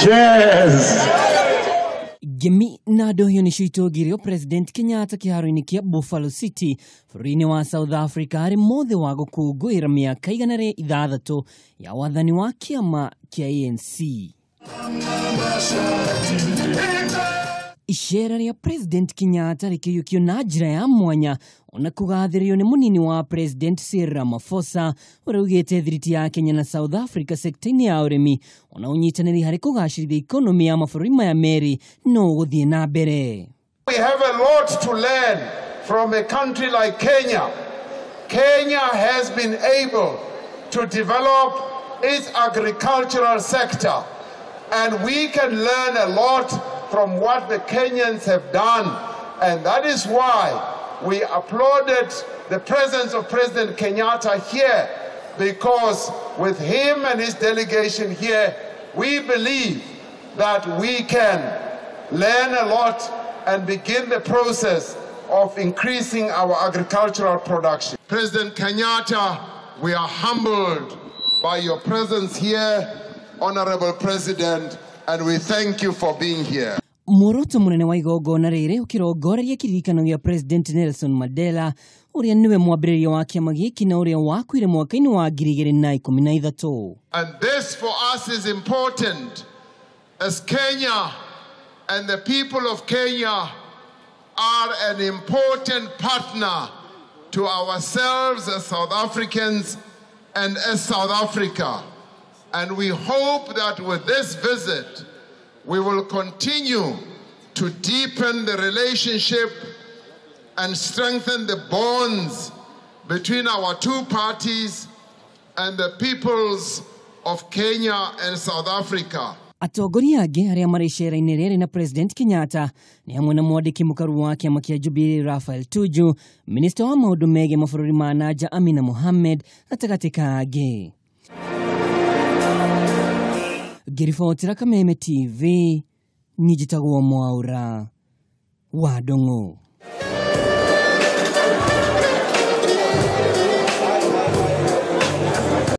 Cheers! Gemi nado hiyo ni shitogirio President Kenyatta kiharoini kia Buffalo City furini wa South Africa ari mothe wago kuguira miaka iganare ithathatu ya wathani wa kiama kia ANC. Ishera ya President Kenyatta rikiyukio na njira ya mwanya ona kugathirio ni munini wa President Cyril Ramaphosa urugite thiriti ya Kenya na South Africa sekta-ini ya urimi ona unyitaniri hari kugashirithia economy ya mabũrũri ya meri no guthie na mbere. We have a lot to learn from a country like Kenya. Kenya has been able to develop its agricultural sector, and we can learn a lot from what the Kenyans have done, and that is why we applauded the presence of President Kenyatta here, because with him and his delegation here, we believe that we can learn a lot and begin the process of increasing our agricultural production. President Kenyatta, we are humbled by your presence here, Honorable President, and we thank you for being here. Muoroto munene wa igongona riri ukirongoreria kiririkano gia President Nelson Mandela uria niwe mwambĩrĩria wa kiama gĩkĩ na uria wakuire mwaka-ini wa 2013. And this for us is important, as Kenya and the people of Kenya are an important partner to ourselves as South Africans and as South Africa. And we hope that with this visit, we will continue to deepen the relationship and strengthen the bonds between our two parties and the peoples of Kenya and South Africa. Atongoria angi aria mari icera-ini riri na President Kenyatta ni hamwe na mwandiki mukaru wa kiama kia Jubilee Raphael Tuju, Minister wa maundu megie mabũrũri ma nanja Amina Mohamed gatagati ka angi. Ngiribotera Kameme TV, njitagwo Mwaura wa Ndung'u.